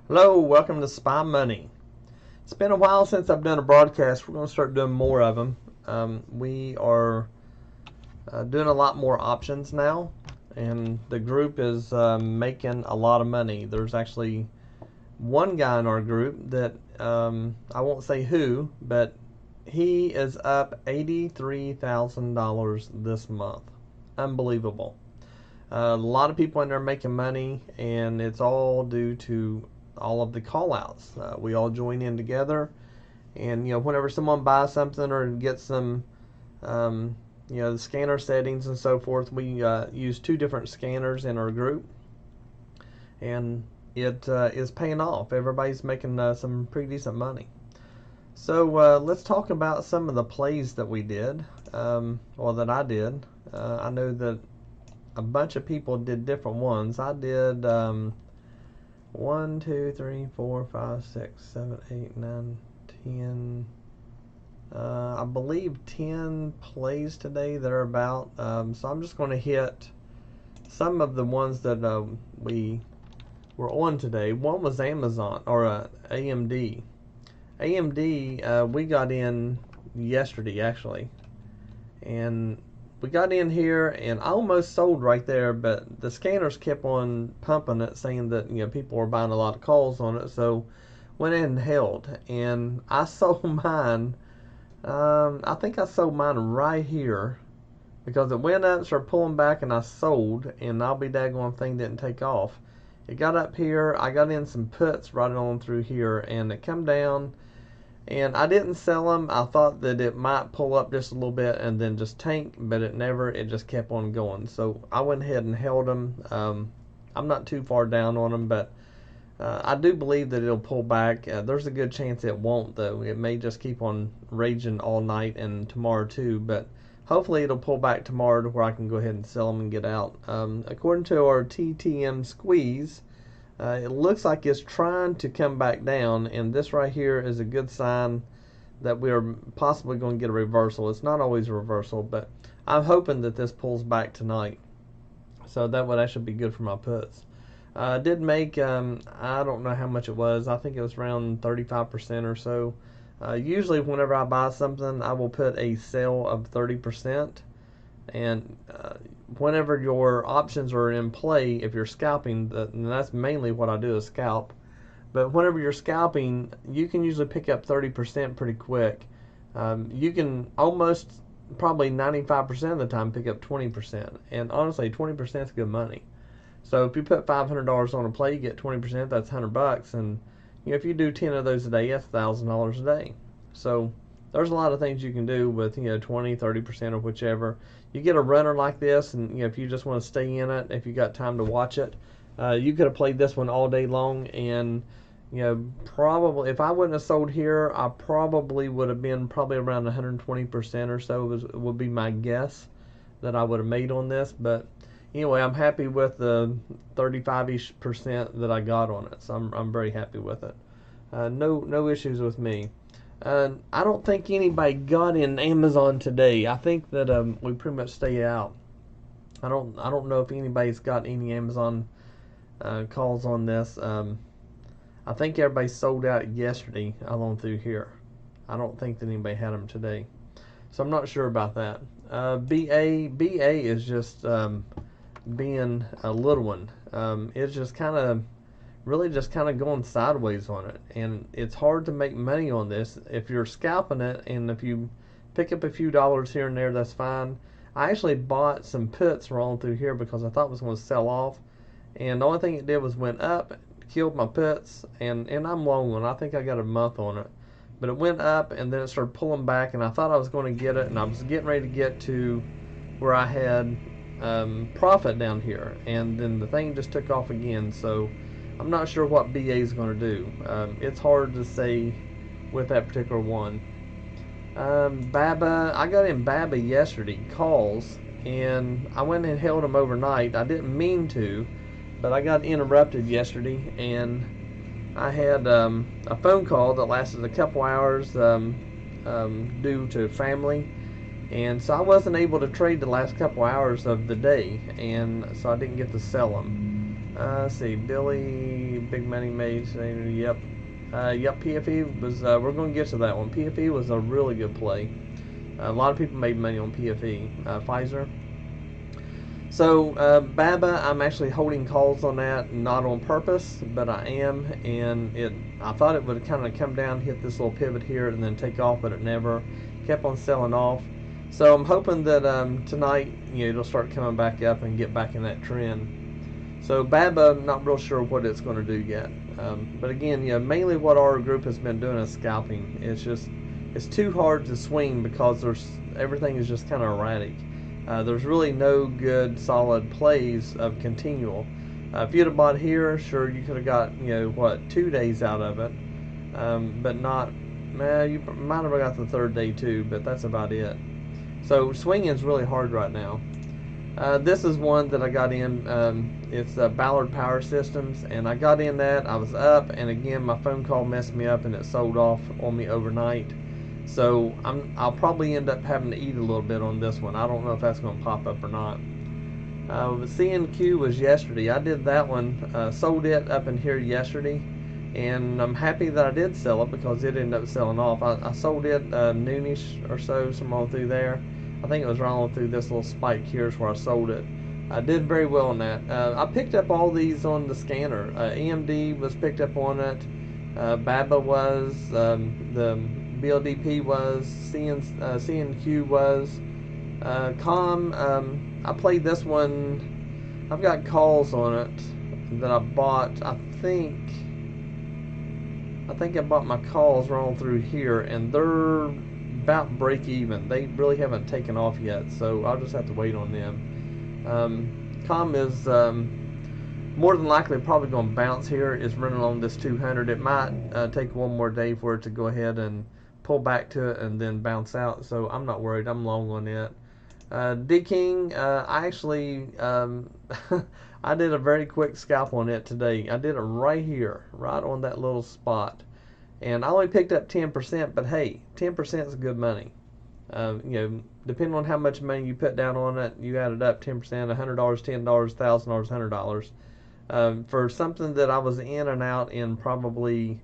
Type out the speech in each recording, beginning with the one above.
Hello, welcome to Spy Money. It's been a while since I've done a broadcast. We're going to start doing more of them. We are doing a lot more options now, and the group is making a lot of money. There's actually one guy in our group that I won't say who, but he is up $83,000 this month. Unbelievable. A lot of people in there making money, and it's all due to all of the call outs. We all join in together, and whenever someone buys something or gets some the scanner settings and so forth, we use two different scanners in our group, and it is paying off. Everybody's making some pretty decent money. So let's talk about some of the plays that we did, or that I did. I know that a bunch of people did different ones. I did 1, 2, 3, 4, 5, 6, 7, 8, 9, 10. I believe 10 plays today. They're about. So I'm just going to hit some of the ones that we were on today. One was Amazon or AMD. AMD we got in yesterday actually, and we got in here and I almost sold right there, but the scanners kept on pumping it, saying that people were buying a lot of calls on it, so went in and held, and I sold mine. I think I sold mine right here because it went up, started pulling back, and I sold, and I'll be daggone thing didn't take off. It got up here, I got in some puts right on through here, and it come down. And I didn't sell them. I thought that it might pull up just a little bit and then just tank, but it never. It just kept on going. So I went ahead and held them. I'm not too far down on them, but I do believe that it'll pull back. There's a good chance it won't, though. It may just keep on raging all night and tomorrow too. But hopefully it'll pull back tomorrow to where I can go ahead and sell them and get out. According to our TTM squeeze, it looks like it's trying to come back down, and this right here is a good sign that we are possibly going to get a reversal. It's not always a reversal, but I'm hoping that this pulls back tonight. So that would actually be good for my puts. I did make, I don't know how much it was. I think it was around 35% or so. Usually whenever I buy something, I will put a sell of 30%. And whenever your options are in play, if you're scalping, and that's mainly what I do is scalp, but whenever you're scalping, you can usually pick up 30% pretty quick. You can almost probably 95% of the time pick up 20%, and honestly 20% is good money. So if you put $500 on a play, you get 20%, that's $100, and if you do 10 of those a day, that's $1,000 a day. So there's a lot of things you can do with 20, 30% or whichever. You get a runner like this, and if you just want to stay in it, if you got time to watch it, you could have played this one all day long, and probably if I wouldn't have sold here, I probably would have been around 120% or so would be my guess that I would have made on this. But anyway, I'm happy with the 35-ish% that I got on it, so I'm very happy with it. No issues with me. I don't think anybody got in Amazon today. I think that we pretty much stay out. I don't know if anybody's got any Amazon calls on this. I think everybody sold out yesterday along through here. I don't think that anybody had them today, so I'm not sure about that. BA is just being a little one. It's just really just kind of going sideways on it, and it's hard to make money on this if you're scalping it, and if you pick up a few dollars here and there, that's fine. I actually bought some puts rolling through here because I thought it was going to sell off, and the only thing it did was went up, killed my puts, and I'm long one. I think I got a month on it, but it went up and then it started pulling back, and I thought I was going to get it, and I was getting ready to get to where I had profit down here, and then the thing just took off again. So I'm not sure what BA is going to do. It's hard to say with that particular one. BABA, I got in BABA yesterday, calls, and I went and held them overnight. I didn't mean to, but I got interrupted yesterday, and I had a phone call that lasted a couple hours due to family, and so I wasn't able to trade the last couple hours of the day, and so I didn't get to sell them. Let's see, Billy, big money made. Yep. Yep, PFE was, we're going to get to that one. PFE was a really good play. A lot of people made money on PFE. Pfizer. So, BABA, I'm actually holding calls on that, not on purpose, but I am. And I thought it would kind of come down, hit this little pivot here, and then take off, but it never. Kept on selling off. So I'm hoping that tonight, it'll start coming back up and get back in that trend. So BABA, not real sure what it's going to do yet. But again, mainly what our group has been doing is scalping. It's too hard to swing because everything is just kind of erratic. There's really no good solid plays of continual. If you'd have bought here, sure, you could have got 2 days out of it, but not. You might have got the third day too, but that's about it. So swinging is really hard right now. This is one that I got in. It's Ballard Power Systems, and I got in that. I was up, and again my phone call messed me up, and it sold off on me overnight. So I'll probably end up having to eat a little bit on this one. I don't know if that's going to pop up or not. CNQ was yesterday. I did that one. Sold it up in here yesterday. And I'm happy that I did sell it because it ended up selling off. I sold it noonish or so, somewhere on through there. I think it was right on through this little spike here is where I sold it. I did very well on that. I picked up all these on the scanner. EMD was picked up on it. BABA was. The BLDP was. CNQ was. COM. I played this one. I've got calls on it that I bought. I think I bought my calls rolling through here, and they're about break even. They really haven't taken off yet, so I'll just have to wait on them. COM is more than likely probably going to bounce here. It's running on this 200. It might take one more day for it to go ahead and pull back to it and then bounce out, so I'm not worried. I'm long on it. D-King, I actually I did a very quick scalp on it today. I did it right here, right on that little spot. And I only picked up 10%, but hey, 10% is good money. Depending on how much money you put down on it, you added up 10%, $100, $10, $1,000, $100. For something that I was in and out in probably,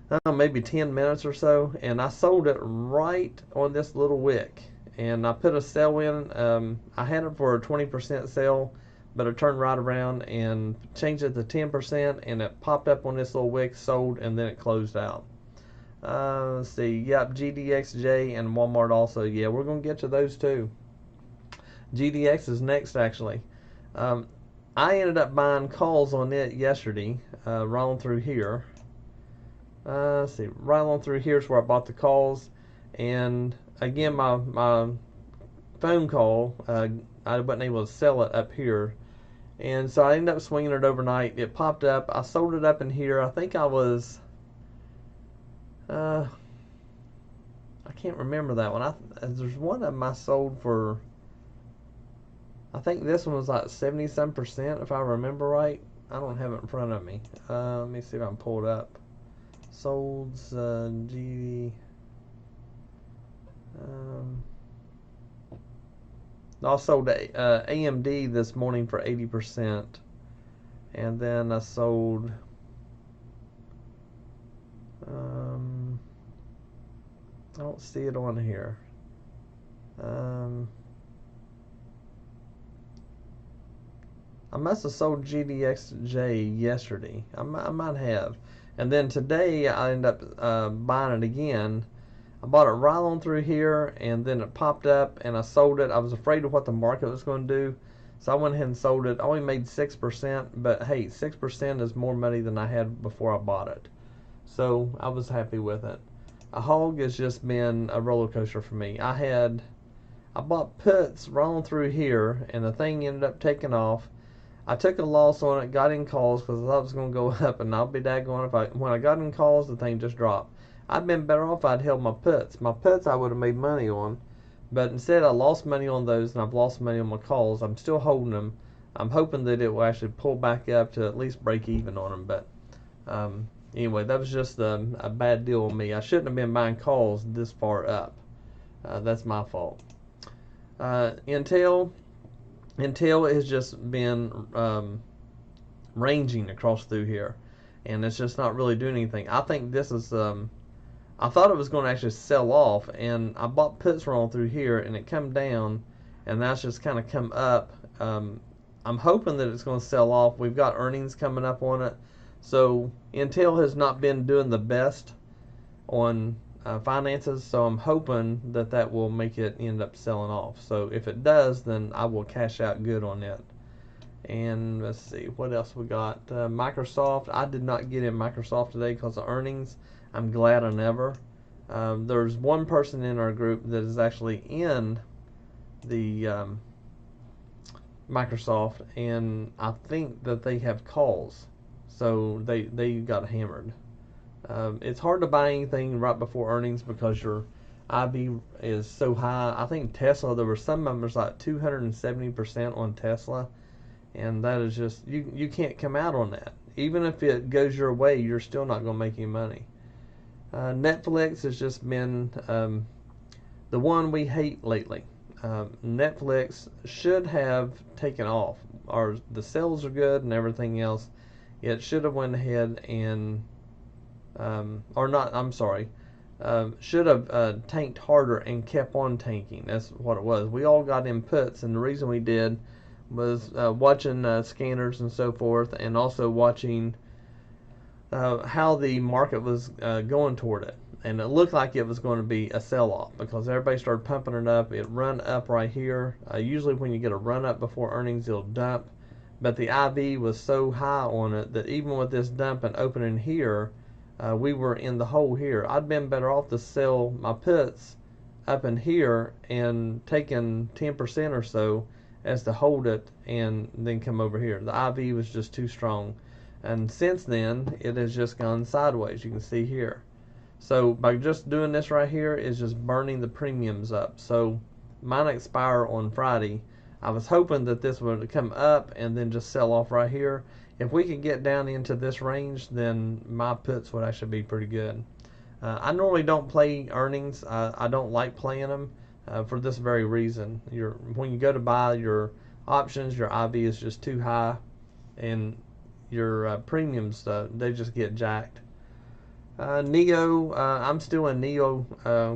I don't know, maybe 10 minutes or so, and I sold it right on this little wick. And I put a sell in. I had it for a 20% sale, but I turned right around and changed it to 10%, and it popped up on this little wick, sold, and then it closed out. Let's see. Yep, GDXJ and Walmart also. Yeah, we're going to get to those too. GDX is next, actually. I ended up buying calls on it yesterday, rolling through here. Let's see. Rolling through here is where I bought the calls. And again, my phone call, I wasn't able to sell it up here. And so I ended up swinging it overnight. It popped up. I sold it up in here. I think I was, I can't remember that one. There's one of them I sold for, I think this one was like 70-some% if I remember right. I don't have it in front of me. Let me see if I can pull it up. Sold GD. I sold AMD this morning for 80%, and then I sold I don't see it on here. I must have sold GDXJ yesterday. I might have, and then today I ended up buying it again. I bought it right on through here, and then it popped up, and I sold it. I was afraid of what the market was going to do, so I went ahead and sold it. I only made 6%, but hey, 6% is more money than I had before I bought it. So I was happy with it. A hog has just been a roller coaster for me. I bought puts rolling through here, and the thing ended up taking off. I took a loss on it, got in calls because I thought it was going to go up, and I'll be daggone when I got in calls, the thing just dropped. I'd been better off if I'd held my puts. My puts I would have made money on, but instead I lost money on those, and I've lost money on my calls. I'm still holding them. I'm hoping that it will actually pull back up to at least break even on them. But anyway, that was just a bad deal on me. I shouldn't have been buying calls this far up. That's my fault. Intel has just been ranging across through here, and it's just not really doing anything. I think this is I thought it was going to actually sell off, and I bought puts wrong through here, and it come down, and that's just kind of come up. I'm hoping that it's going to sell off. We've got earnings coming up on it, so Intel has not been doing the best on finances, so I'm hoping that that will make it end up selling off. So if it does, then I will cash out good on it. And let's see what else we got. Microsoft. I did not get in Microsoft today because of earnings. I'm glad I never. There's one person in our group that is actually in the Microsoft, and I think that they have calls, so they got hammered. It's hard to buy anything right before earnings because your IB is so high. I think Tesla, there were some numbers like 270% on Tesla, and that is just, you can't come out on that. Even if it goes your way, you're still not going to make any money. Netflix has just been the one we hate lately. Netflix should have taken off. The sales are good and everything else. It should have went ahead and should have tanked harder and kept on tanking. That's what it was. We all got in puts, and the reason we did was watching scanners and so forth, and also watching how the market was going toward it. And it looked like it was going to be a sell-off because everybody started pumping it up. It run up right here. Usually when you get a run up before earnings, it'll dump. But the IV was so high on it that even with this dump and opening here, we were in the hole here. I'd been better off to sell my puts up in here and taking 10% or so as to hold it and then come over here. The IV was just too strong. And since then, it has just gone sideways. You can see here. So by just doing this right here is just burning the premiums up. So mine expire on Friday. I was hoping that this would come up and then just sell off right here. If we could get down into this range, then my puts would actually be pretty good. I normally don't play earnings. I don't like playing them for this very reason. When you go to buy your options, your IV is just too high, and your premiums, they just get jacked. Neo, I'm still in Neo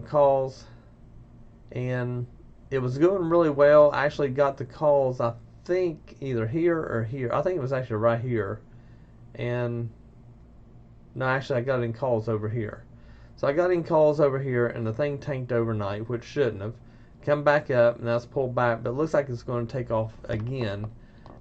calls, and it was going really well. I actually got the calls, I think, either here or here. I think it was actually right here. And no, actually I got in calls over here. So I got in calls over here, and the thing tanked overnight, which shouldn't have. Come back up, and that's pulled back, but it looks like it's going to take off again.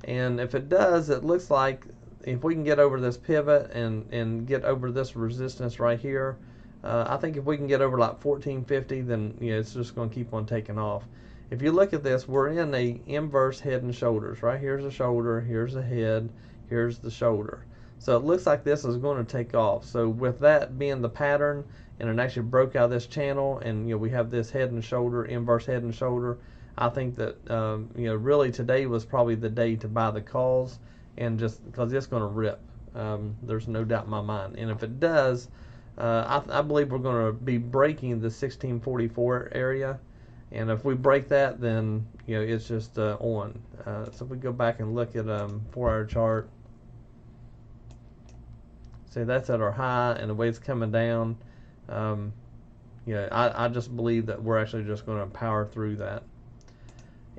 And if it does, it looks like if we can get over this pivot and get over this resistance right here, I think if we can get over like 1450, then it's just going to keep on taking off. If you look at this, we're in a inverse head and shoulders. Right here's the shoulder, here's the head, here's the shoulder. So it looks like this is going to take off. So with that being the pattern, and it actually broke out of this channel, and we have this head and shoulder, inverse head and shoulder, I think that really today was probably the day to buy the calls, and just because it's going to rip. There's no doubt in my mind. And if it does, I believe we're going to be breaking the 1644 area. And if we break that, then it's just on. So if we go back and look at 4-hour chart, see that's at our high, and the way it's coming down, I just believe that we're actually just going to power through that.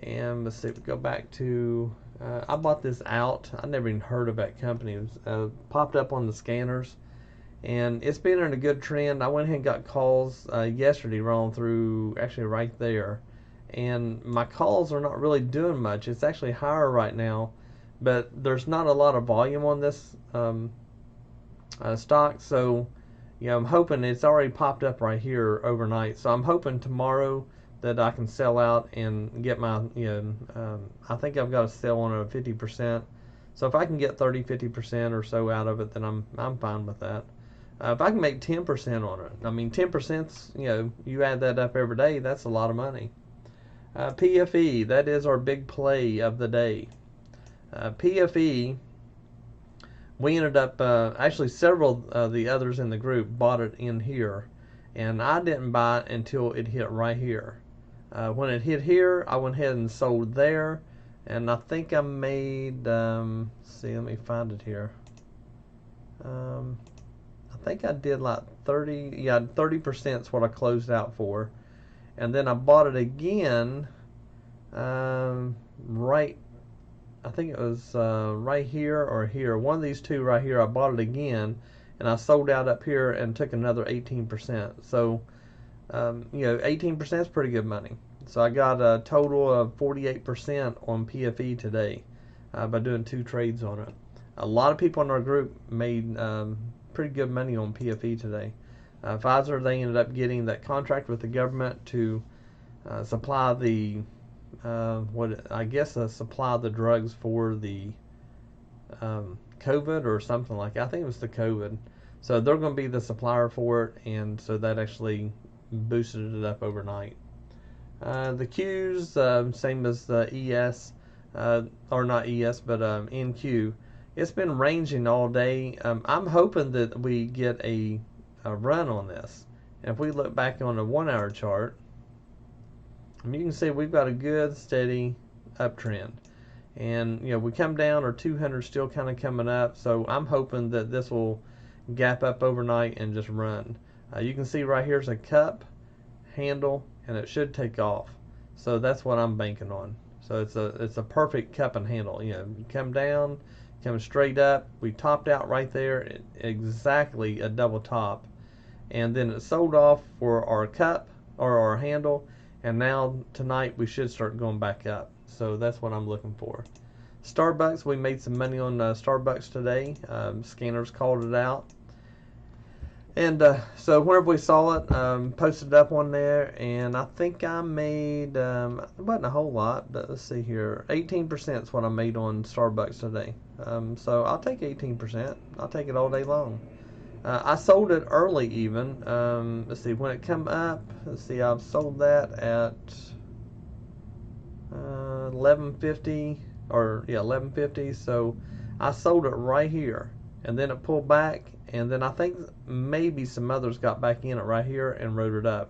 And let's see if we go back to, I bought this out. I never even heard of that company. It was, popped up on the scanners, and it's been in a good trend. I went ahead and got calls yesterday rolling through, actually right there, and my calls are not really doing much. It's actually higher right now, but there's not a lot of volume on this stock, so I'm hoping it's already popped up right here overnight. So I'm hoping tomorrow that I can sell out and get my, I think I've got to sell on it 50%. So if I can get 30-50% or so out of it, then I'm fine with that. If I can make 10% on it, I mean 10%'s, you add that up every day, that's a lot of money. PFE, that is our big play of the day. PFE, we ended up, actually several of the others in the group bought it in here, and I didn't buy it until it hit right here. When it hit here, I went ahead and sold there, and I think I made, see, let me find it here. I think I did like 30, yeah, 30% is what I closed out for. And then I bought it again, right, I think it was right here or here. One of these two right here, I bought it again, and I sold out up here and took another 18%. So, 18% is pretty good money. So I got a total of 48% on PFE today by doing 2 trades on it. A lot of people in our group made pretty good money on PFE today. Pfizer, they ended up getting that contract with the government to supply the supply the drugs for the COVID or something like that. I think it was the COVID. So they're going to be the supplier for it, and so that actually boosted it up overnight. The Qs, same as the ES, or not ES, but NQ. It's been ranging all day. I'm hoping that we get a run on this. And if we look back on the 1-hour chart, you can see we've got a good steady uptrend. And we come down, our 200 still kind of coming up. So I'm hoping that this will gap up overnight and just run. You can see right here's a cup, handle, and it should take off. So that's what I'm banking on. So it's a perfect cup and handle. You come down, come straight up. We topped out right there, exactly a double top, and then it sold off for our cup or our handle, and now tonight we should start going back up. So that's what I'm looking for. Starbucks, we made some money on Starbucks today. Scanners called it out. And so whenever we saw it, posted up on there, and I think I made, it wasn't a whole lot, but let's see here, 18% is what I made on Starbucks today. So I'll take 18%. I'll take it all day long. I sold it early even. Let's see, when it come up, let's see, I've sold that at 11.50, or yeah, 11.50. So I sold it right here, and then it pulled back, and then I think maybe some others got back in it right here and wrote it up.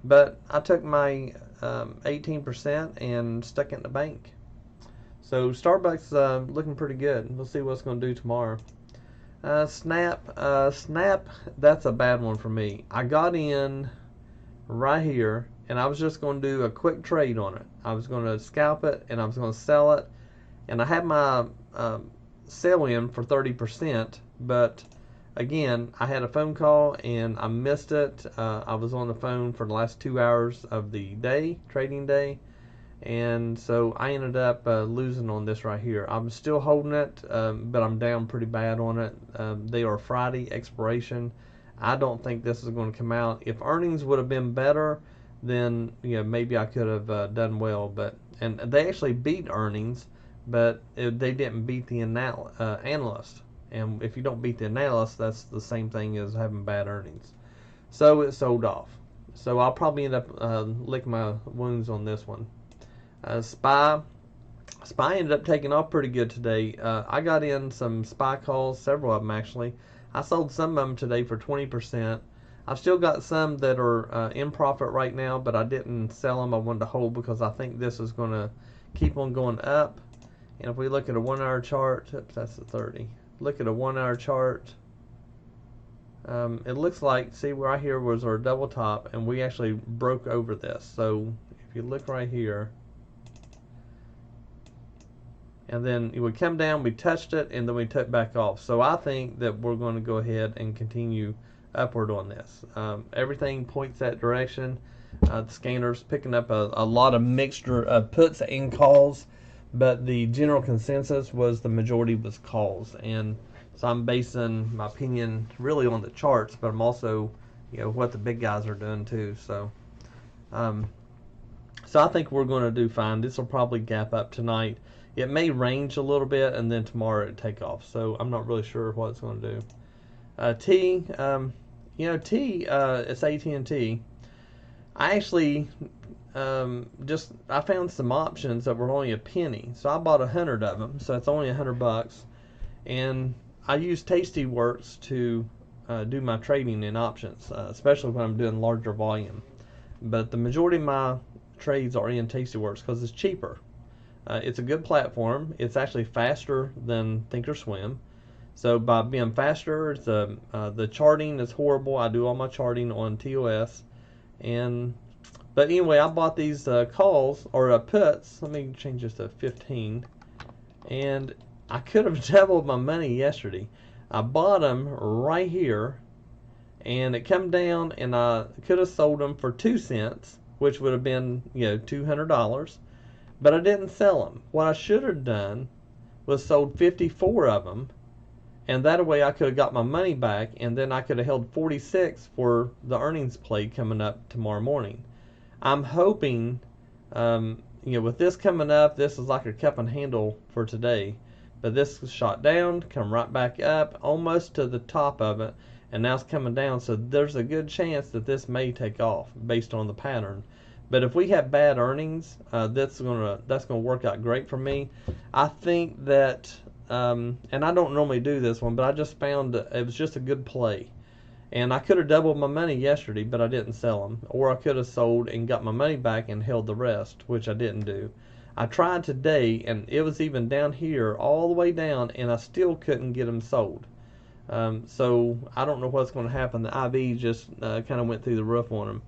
But I took my 18% and stuck it in the bank. So Starbucks looking pretty good. We'll see what it's going to do tomorrow. Snap, that's a bad one for me. I got in right here, and I was just going to do a quick trade on it. I was going to scalp it, and I was going to sell it. And I had my sell in for 30%, but again, I had a phone call and I missed it. I was on the phone for the last 2 hours of the day, trading day, and so I ended up losing on this right here. I'm still holding it, but I'm down pretty bad on it. They are Friday expiration. I don't think this is going to come out. If earnings would have been better, then maybe I could have done well. And they actually beat earnings, but they didn't beat the analyst. And if you don't beat the analyst, that's the same thing as having bad earnings. So it sold off. So I'll probably end up licking my wounds on this one. SPY ended up taking off pretty good today. I got in some SPY calls, several of them actually. I sold some of them today for 20%. I've still got some that are in profit right now, but I didn't sell them. I wanted to hold because I think this is going to keep on going up. And if we look at a 1-hour chart, oops, that's the 30. Look at a 1-hour chart. It looks like, see, right here was our double top, and we actually broke over this. So if you look right here, and then it would come down, we touched it, and then we took back off. So I think that we're going to go ahead and continue upward on this. Everything points that direction. The scanner's picking up a lot of mixture of puts and calls, but the general consensus was the majority was calls. And so I'm basing my opinion really on the charts, but I'm also, what the big guys are doing too. So I think we're going to do fine. This will probably gap up tonight. It may range a little bit, and then tomorrow it take off. So I'm not really sure what it's going to do. T, it's AT&T. I actually I found some options that were only a penny, so I bought 100 of them. So it's only $100, and I use Tastyworks to do my trading in options, especially when I'm doing larger volume. But the majority of my trades are in Tastyworks because it's cheaper. It's a good platform. It's actually faster than Thinkorswim. So by being faster, it's the charting is horrible. I do all my charting on TOS, but anyway, I bought these calls or puts. Let me change this to 15, and I could have doubled my money yesterday. I bought them right here, and it come down, and I could have sold them for 2 cents, which would have been $200, but I didn't sell them. What I should have done was sold 54 of them, and that way I could have got my money back, and then I could have held 46 for the earnings play coming up tomorrow morning. I'm hoping, with this coming up, this is like a cup and handle for today. But this shot down, come right back up, almost to the top of it, and now it's coming down. So there's a good chance that this may take off based on the pattern. But if we have bad earnings, that's gonna work out great for me. I think that, and I don't normally do this one, but I just found that it was just a good play. And I could have doubled my money yesterday, but I didn't sell them. Or I could have sold and got my money back and held the rest, which I didn't do. I tried today, and it was even down here, all the way down, and I still couldn't get them sold. So I don't know what's going to happen. The IV just kind of went through the roof on them.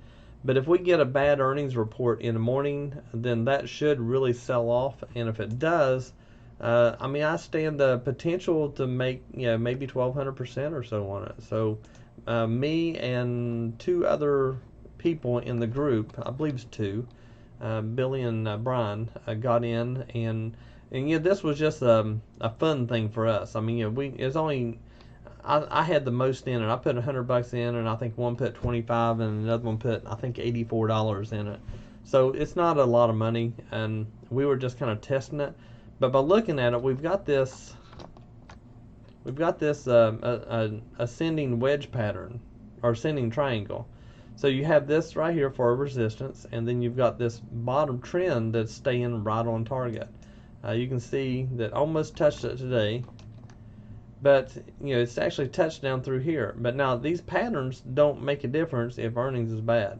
But if we get a bad earnings report in the morning, then that should really sell off. And if it does, I stand the potential to make maybe 1,200% or so on it. So me and 2 other people in the group, I believe it's 2. Billy and Brian got in, and this was just a fun thing for us. I had the most in it. I put $100 in, and I think one put 25, and another one put I think $84 in it. So it's not a lot of money, and we were just kind of testing it. But by looking at it, we've got this ascending wedge pattern or ascending triangle. So you have this right here for a resistance, and then you've got this bottom trend that's staying right on target. You can see that almost touched it today, but it's actually touched down through here. But now these patterns don't make a difference if earnings is bad.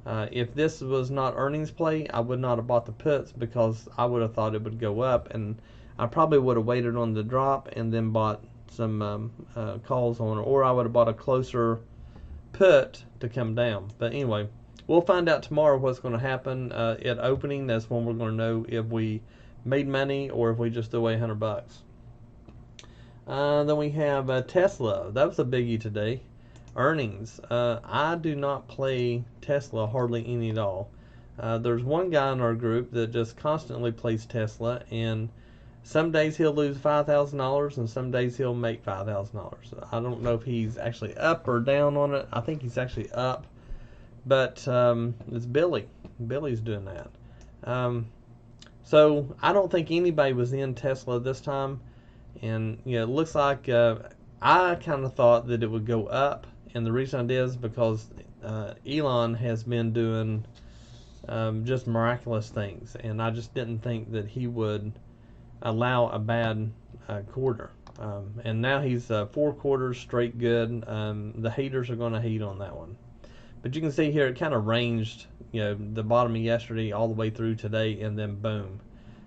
If this was not earnings play, I would not have bought the puts because I would have thought it would go up, and I probably would have waited on the drop and then bought some calls on it, or I would have bought a closer put to come down. But anyway, we'll find out tomorrow what's going to happen at opening. That's when we're going to know if we made money or if we just threw away $100. Then we have Tesla. That was a biggie today. Earnings. I do not play Tesla hardly any at all. There's one guy in our group that just constantly plays Tesla, and some days he'll lose $5,000 and some days he'll make $5,000. I don't know if he's actually up or down on it. I think he's actually up, but it's Billy. Billy's doing that. So I don't think anybody was in Tesla this time, and it looks like I kind of thought that it would go up, and the reason I did is because Elon has been doing just miraculous things, and I just didn't think that he would allow a bad quarter. And now he's 4 quarters straight good. The haters are going to hate on that one. But you can see here it kind of ranged, the bottom of yesterday all the way through today, and then boom.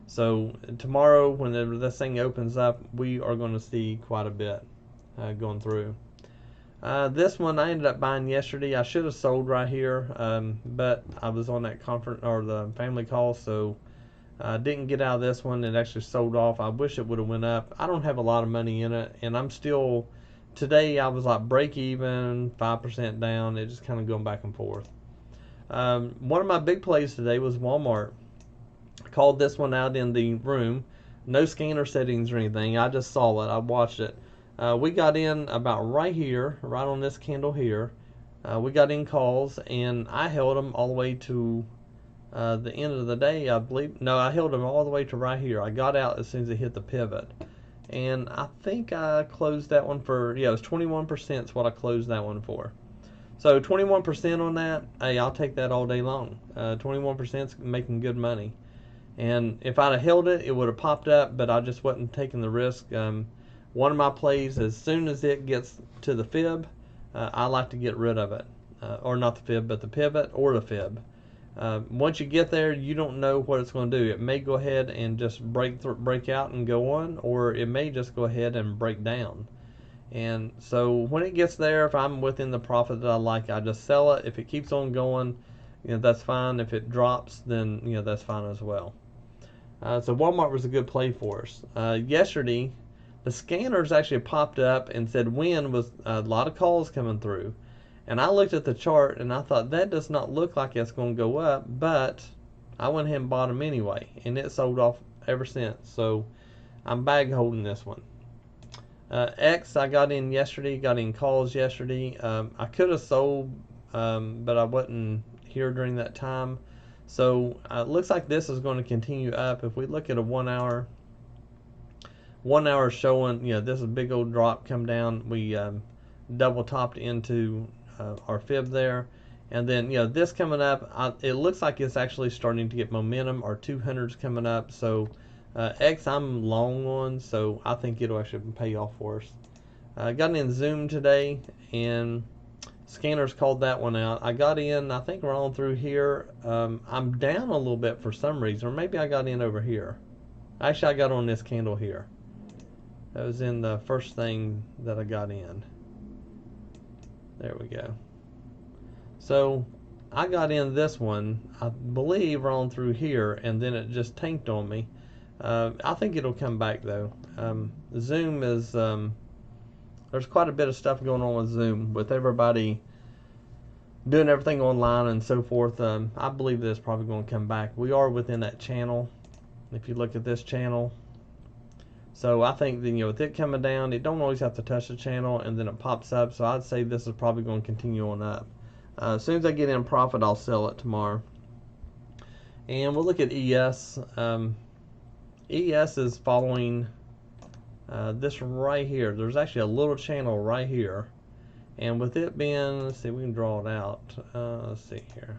So tomorrow, whenever this thing opens up, we are going to see quite a bit going through. This one I ended up buying yesterday. I should have sold right here, but I was on that conference or the family call, so I didn't get out of this one. It actually sold off. I wish it would have went up. I don't have a lot of money in it, and I'm still, today I was like break even, 5% down. It just kind of going back and forth. One of my big plays today was Walmart. I called this one out in the room. No scanner settings or anything. I just saw it. I watched it. We got in about right here, right on this candle here. We got in calls, and I held them all the way to the end of the day, I believe. No, I held them all the way to right here. I got out as soon as it hit the pivot, and I think I closed that one for, it was 21% is what I closed that one for. So 21% on that, hey, I'll take that all day long. 21% is making good money, and if I'd have held it, it would have popped up, but I just wasn't taking the risk. One of my plays, as soon as it gets to the fib, I like to get rid of it, or not the fib, but the pivot or the fib. Once you get there, you don't know what it's going to do. It may go ahead and just break out and go on, or it may just go ahead and break down. And so when it gets there, if I'm within the profit that I like, I just sell it. If it keeps on going, that's fine. If it drops, then that's fine as well. So Walmart was a good play for us. Yesterday, the scanners actually popped up and said win was a lot of calls coming through. And I looked at the chart and I thought that does not look like it's going to go up, but I went ahead and bought them anyway, and it sold off ever since. So I'm bag holding this one. X, I got in yesterday, got in calls yesterday. I could have sold, but I wasn't here during that time. So it looks like this is going to continue up. If we look at a 1 hour, 1 hour showing, this is a big old drop come down. We double topped into our fib there. And then, this coming up, it looks like it's actually starting to get momentum. Our 200's coming up. So X, I'm long on, so I think it'll actually pay off for us. Got in Zoom today, and scanners called that one out. I got in, I think we're on through here. I'm down a little bit for some reason, or maybe I got in over here. Actually, I got on this candle here. That was in the first thing that I got in. There we go. So I got in this one, I believe, we're on through here, and then it just tanked on me. I think it'll come back though. Zoom is, there's quite a bit of stuff going on with Zoom, with everybody doing everything online and so forth. I believe this is probably going to come back. We are within that channel. If you look at this channel, so I think that, with it coming down, it don't always have to touch the channel, and then it pops up. So I'd say this is probably going to continue on up. As soon as I get in profit, I'll sell it tomorrow. And we'll look at ES. ES is following this right here. There's actually a little channel right here, and with it being, let's see, we can draw it out. Let's see here.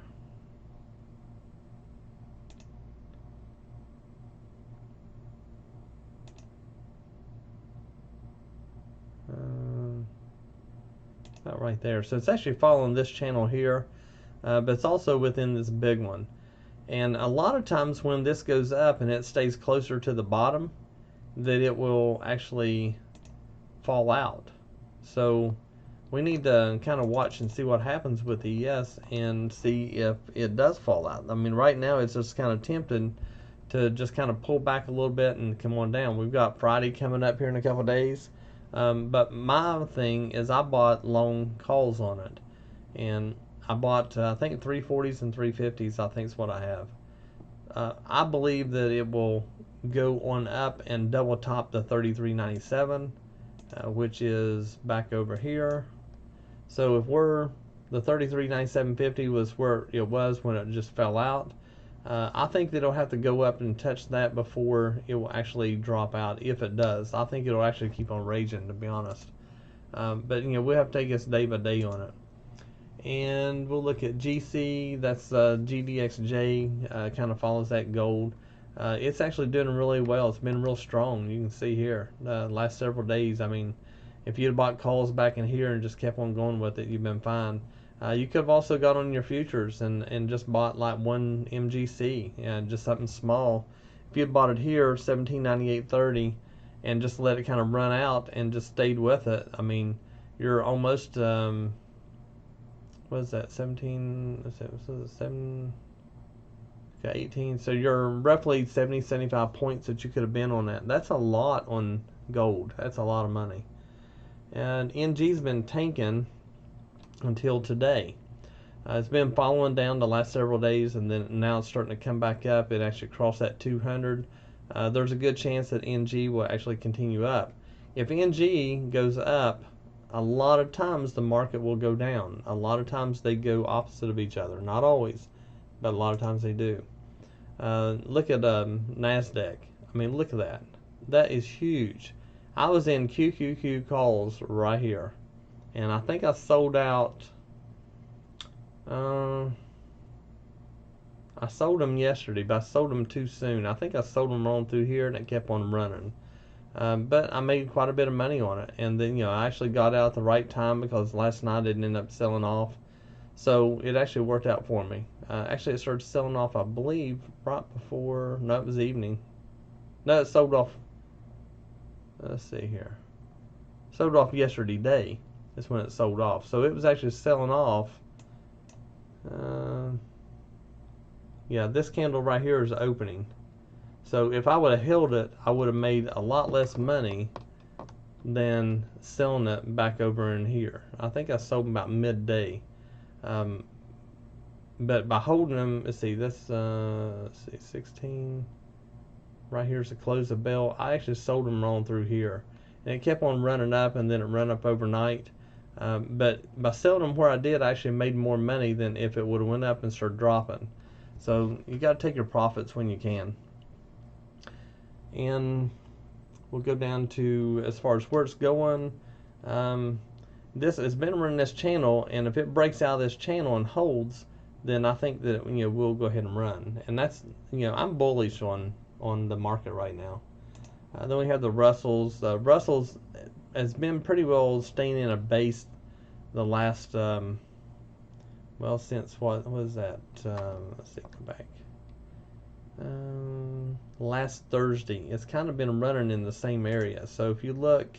About right there. So it's actually following this channel here, but it's also within this big one. And a lot of times when this goes up and it stays closer to the bottom, that it will actually fall out. So we need to kind of watch and see what happens with ES and see if it does fall out. I mean, right now it's just kind of tempted to just kind of pull back a little bit and come on down. We've got Friday coming up here in a couple of days. But my thing is I bought long calls on it. And I bought, I think 340s and 350s, I think is what I have. I believe that it will go on up and double top the 33.97, which is back over here. So if we're, the 33.9750 was where it was when it just fell out. I think that it'll have to go up and touch that before it will actually drop out. If it does, I think it'll actually keep on raging, to be honest. But we'll have to take this day by day on it. And we'll look at GC. That's GDXJ. Kind of follows that gold. It's actually doing really well. It's been real strong. You can see here last several days. I mean, if you had bought calls back in here and just kept on going with it, you've been fine. You could have also got on your futures and just bought like one MGC and just something small. If you had bought it here, 1798.30, and just let it kind of run out and just stayed with it, I mean, you're almost what is that? 17? Was it 7? Okay, 18. So you're roughly 70, 75 points that you could have been on that. That's a lot on gold. That's a lot of money. And NG's been tanking until today. It's been following down the last several days, and then now it's starting to come back up. It actually crossed that 200. There's a good chance that NG will actually continue up. If NG goes up, a lot of times the market will go down. A lot of times they go opposite of each other. Not always, but a lot of times they do. Look at NASDAQ. I mean, look at that. That is huge. I was in QQQ calls right here, and I think I sold out. I sold them yesterday, but I sold them too soon. I think I sold them on through here, and it kept on running. But I made quite a bit of money on it, and then I actually got out at the right time because last night it ended up selling off. So it actually worked out for me. Actually, it started selling off, I believe, right before. No, it was evening. No, it sold off. Let's see here. Sold off yesterday day. That's when it sold off. So it was actually selling off. Yeah, this candle right here is opening. So if I would have held it, I would have made a lot less money than selling it back over in here. I think I sold them about midday. But by holding them, let's see, let's see, 16. Right here's the close of bell. I actually sold them wrong through here. And it kept on running up, and then it ran up overnight. But by selling them where I did, I actually made more money than if it would have went up and started dropping. So you got to take your profits when you can. And we'll go down to as far as where it's going. This has been running this channel, and if it breaks out of this channel and holds, then I think that we'll go ahead and run. And that's I'm bullish on the market right now. Then we have the Russells. Russells has been pretty well staying in a base the last well, since what was that? Let's see, go back. Last Thursday, it's kind of been running in the same area. So if you look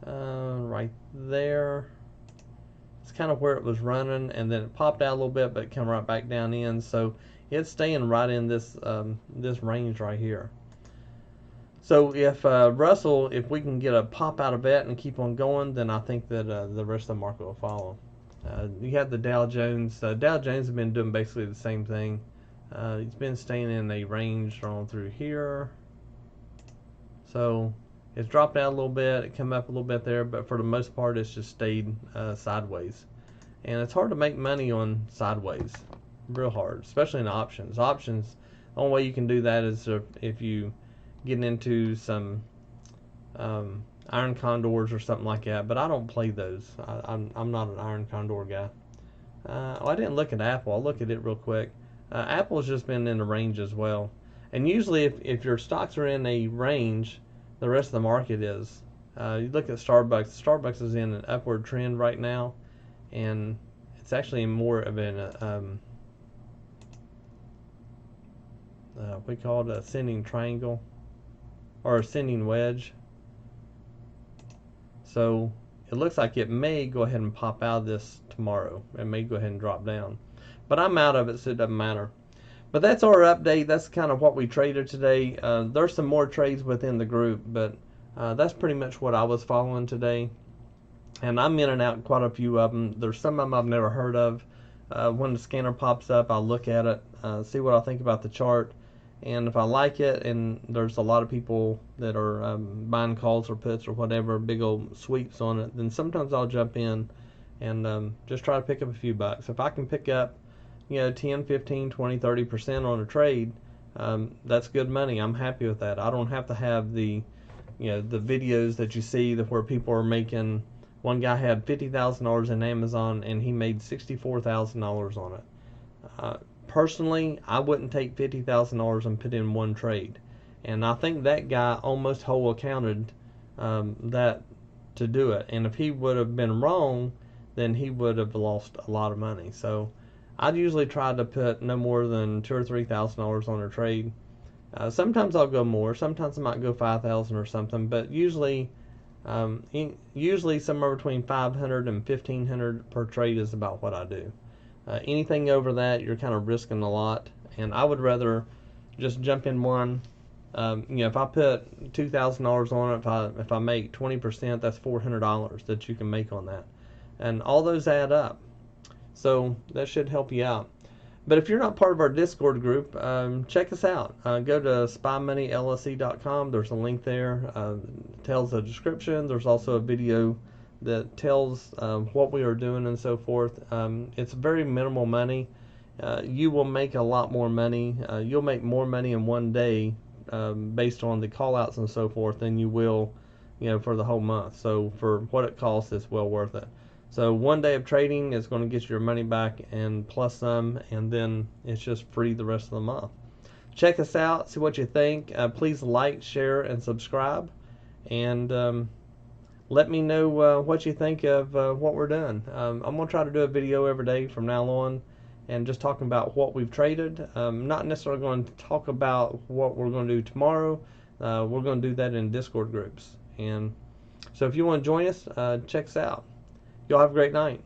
right there, it's kind of where it was running, and then it popped out a little bit, but it came right back down in. So it's staying right in this this range right here. So if Russell, if we can get a pop out of that and keep on going, then I think that the rest of the market will follow. You have the Dow Jones. Dow Jones has been doing basically the same thing. It's been staying in a range on through here. So it's dropped out a little bit. It came up a little bit there, but for the most part, it's just stayed sideways. And it's hard to make money on sideways, real hard, especially in options. Options, the only way you can do that is if you get into some iron condors or something like that. But I don't play those. I'm not an iron condor guy. I didn't look at Apple. I'll look at it real quick. Apple's just been in the range as well. And usually if your stocks are in a range, the rest of the market is. You look at Starbucks. Starbucks is in an upward trend right now, and it's actually more of an we call it a ascending triangle or ascending wedge. So it looks like it may go ahead and pop out of this tomorrow. It may go ahead and drop down, but I'm out of it, so it doesn't matter. But that's our update. That's kind of what we traded today. There's some more trades within the group, but that's pretty much what I was following today. And I'm in and out quite a few of them. There's some of them I've never heard of. When the scanner pops up, I'll look at it, see what I think about the chart. And if I like it, and there's a lot of people that are buying calls or puts or whatever, big old sweeps on it, then sometimes I'll jump in and just try to pick up a few bucks. If I can pick up 10, 15, 20, 30% on a trade, that's good money. I'm happy with that. I don't have to have the the videos that you see where people are making. One guy had $50,000 in Amazon and he made $64,000 on it. Personally, I wouldn't take $50,000 and put in one trade, and I think that guy almost whole accounted that to do it. And if he would have been wrong, then he would have lost a lot of money. So I'd usually try to put no more than $2,000 or $3,000 on a trade. Sometimes I'll go more. Sometimes I might go 5,000 or something. But usually somewhere between 500 and 1,500 per trade is about what I do. Anything over that, you're kind of risking a lot, and I would rather just jump in one. If I put $2,000 on it, if I make 20%, that's $400 that you can make on that, and all those add up. So that should help you out. But if you're not part of our Discord group, check us out. Go to SpyMoneyLSE.com. There's a link there. It tells a description. There's also a video that tells what we are doing and so forth. It's very minimal money. You will make a lot more money. You'll make more money in one day based on the call outs and so forth than you will for the whole month. So for what it costs, it's well worth it. So one day of trading is going to get your money back and plus some, and then it's just free the rest of the month. Check us out, see what you think. Please like, share, and subscribe, and let me know what you think of what we're doing. I'm going to try to do a video every day from now on, and just talking about what we've traded. Not necessarily going to talk about what we're going to do tomorrow. We're going to do that in Discord groups. And so if you want to join us, check us out. Y'all have a great night.